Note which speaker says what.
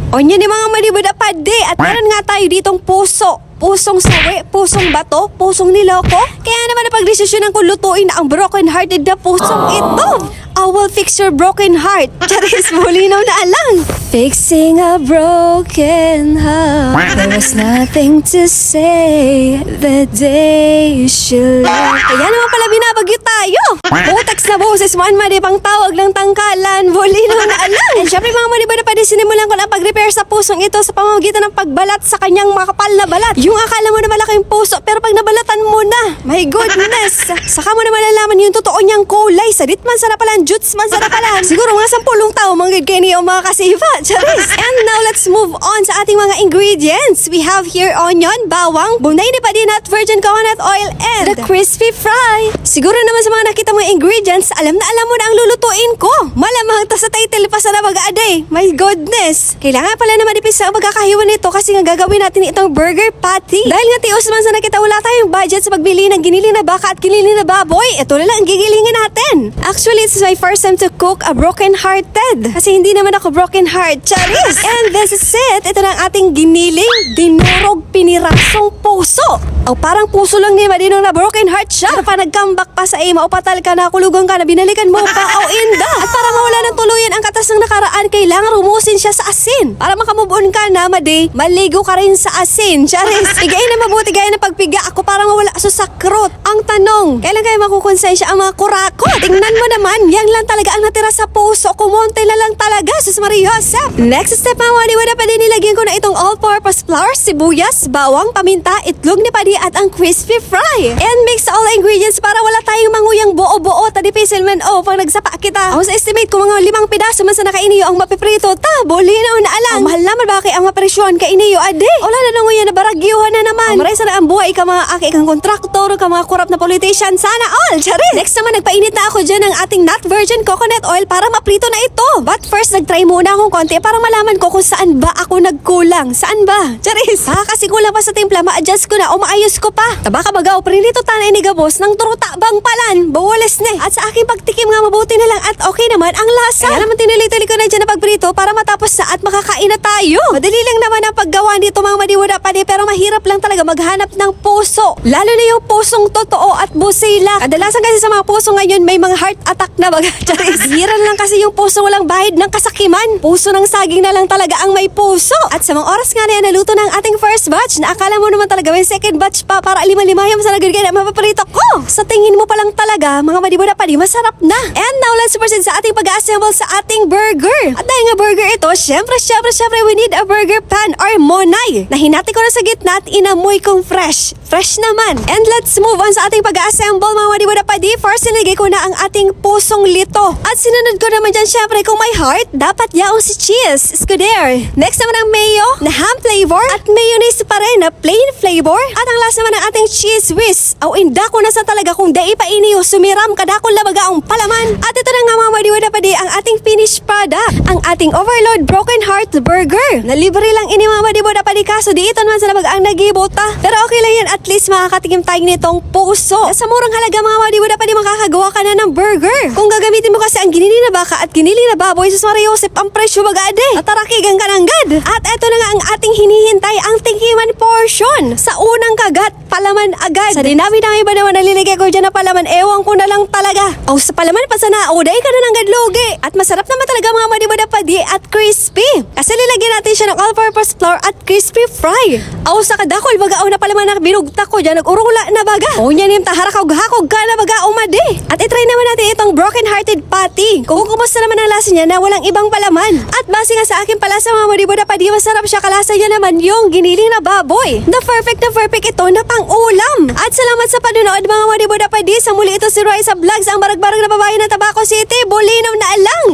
Speaker 1: O niya ni mga malibad apade. At meron nga tayo ditong puso. Pusong sawi, pusong bato, pusong niloko. Kaya naman napagdesisyonan ko lutuin ang broken-hearted na pusong ito. I will fix your broken heart. Charis, mulinaw na alang. Fixing a broken heart. There was nothing to say the day she left. Kaya naman pala binabagyo tayo. Butaks na boses man pang tawag ng tangkalan. Mulinaw na alang. And syempre mga maniba na pwede sinimulan ko na pag-repair sa pusong ito sa pamamagitan ng pagbalat sa kanyang makapal na balat. Yung akala mo na malaking puso pero pag nabalatan mo na, my goodness, saka mo na malalaman yung totoo niyang kulay. Sadit man sana pala, juts man sana pala. Siguro mga 10 tao mga gagani o mga kasifa. Charis. And now let's move on sa ating mga ingredients. We have here onion, bawang, bunay ni pa din at virgin coconut oil and the crispy fry. Siguro naman sa mga nakita mo ingredients, alam na mo na ang lulutuin ko. Malamang to sa title pa sa nabag-aaday. My goodness. Kailangan pala na manipis sa pagkakahiwa nito kasi nga gagawin natin itong burger patty. Dahil nga tios man sa nakita wala tayong budget sa pagbili ng giniling na baka at giniling na baboy, ito na lang ang gigilingin natin. Actually, it's my first time to cook a broken-hearted. Kasi hindi naman ako broken heart. Charis! And this is it. Ito na ang ating giniling, dinurog, pinirasong puso. O parang puso lang ni Madinong na broken heart siya. Pero pa nag-comeback pa sa ima o patal ka na, kulugan ka na, binalikan mo pa o inda. At para mawala ng tuluyan ang katas ng nakaraan, kailangan rumusin siya sa asin. Para makamove on ka na, Madi, maligo ka rin sa asin. Charis! Igay na mabuti gaya ng pagpiga ako para mawala sa sakrot. Ang tanong, kailan kayo makukonsensya ang mga kurako? Tingnan mo naman, yan lang talaga ang natira sa puso. Kumonte na lang talaga, Sus Maria Joseph. Next step mga waniwala pa din, nilagyan ko na itong all-purpose flour, sibuyas, bawang, paminta, itlog ni padi at ang crispy fry. And mix all the ingredients para wala tayong manguyang buo-buo. Tadipisil man pag nagsapa kita. Ako sa estimate ko mga 5 pidaso man sa nakainiyo ang mapiprito. Bolinaw na alang. Mahal naman ba kay ang mapresyon kainiyo ade? Wala na nanguyan na baragyuhan na naman. Maray sana ang buhay ka mga aki kang kontraktor, ka mga korap na politician. Sana all, charis. Next naman nagpainit na ako dyan ng ating not virgin coconut oil para maprito na ito. But first, nagtry muna akong konti para malaman ko kung saan ba ako nagkulang. Saan ba? Charis. Kasi kulang pa sa timpla, ma-adjust ko na o maayos ko pa. Tabaka bagaw, prinito tanay ni Gabos ng turuta bang palan. Bawalas na. At sa aking pagtikim nga mabuti na lang at okay naman ang lasa. Kaya naman tinili-tili ko na dyan na pagprito para matapos na at makakain na tayo. Madali lang naman ang paggawa nito mga madiwada pa di, pero mahirap lang talaga maghanap ng puso. Lalo na yung pusong totoo at busila. Kadalasan kasi sa mga puso ngayon may mga heart attack na baga. Charis. Hira lang kasi yung puso walang bahid ng kasakiman. Puso ng saging na lang talaga ang may puso. At sa mga oras nga na yan, naluto na ang ating first batch na akala mo naman talaga may second batch pa para lima-limayam sa nagagay na mapaparito ko. Sa tingin mo pa lang talaga, mga madiwada pa di, masarap na. And now let's proceed sa ating pag-assemble sa ating burger. At dahil nga burger ito, syempre, we need a burger pan or monay. Nahinati ko na sa gitna at inamoy kong fresh. Fresh naman. And let's move on sa ating pag-assemble mga madiwada pa di. First, nilagay ko na ang ating pusong lito. At sinunod ko naman dyan, syempre, kung may heart, dapat yaong si cheese. Escudero. Next naman ang mayo na ham flavor at mayonnaise pa rin na plain flavor. At ang last naman ang ating cheese whiz. Aw, inda ko na sa talaga kung dai pa iniyo sumiram kadakol labaga ang palaman. At ito na nga mga madiwada pa di ang ating finished product. Ang ating overload broken heart burger. Na libre lang ini mga madiwada pa di, kaso di ito naman sa labag ang nagibota. Pero okay lang yan, at least makakatikim tayo nitong puso. Sa murang halaga mga madiwada pa di, makakagawa ka na ng burger. Kung gagamitin mo kasi ang giniling na baka at giniling na baboy, Sus Maria Joseph, ang presyo bagade. At tarakigan ka ng gad. At ito na nga ang ating hinihintay, ang tikiman portion. Sa unang kagat, palaman agad. Sa dinami-dami ba naman naliligay ko dyan na palaman, ewan ko na lang talaga. O sa palaman pa sana, uday ka na ng gadlugi. At masarap naman talaga mga madibada pa di at crispy. Kasi nilagyan natin siya ng all-purpose flour at crispy fry. O sa kadakol baga o na palaman na binugtak ko dyan, nag-urula na baga. O niya niyang taharakog-hakog ka na baga umade. At itry naman natin itong broken-hearted patty. Kung kumusta naman ang lasa niya na walang ibang palaman. At base nga sa akin palasa mga madibada pa di, masarap siya, kalasa niya naman yung giniling na baboy. The perfect ito na pang-ulam. At salamat sa panunood mga madibada pa di. Sa muli ito si Roy sa Vlogs, ang barag-barag na babae ng Tabaco City. Bulinaw na alang.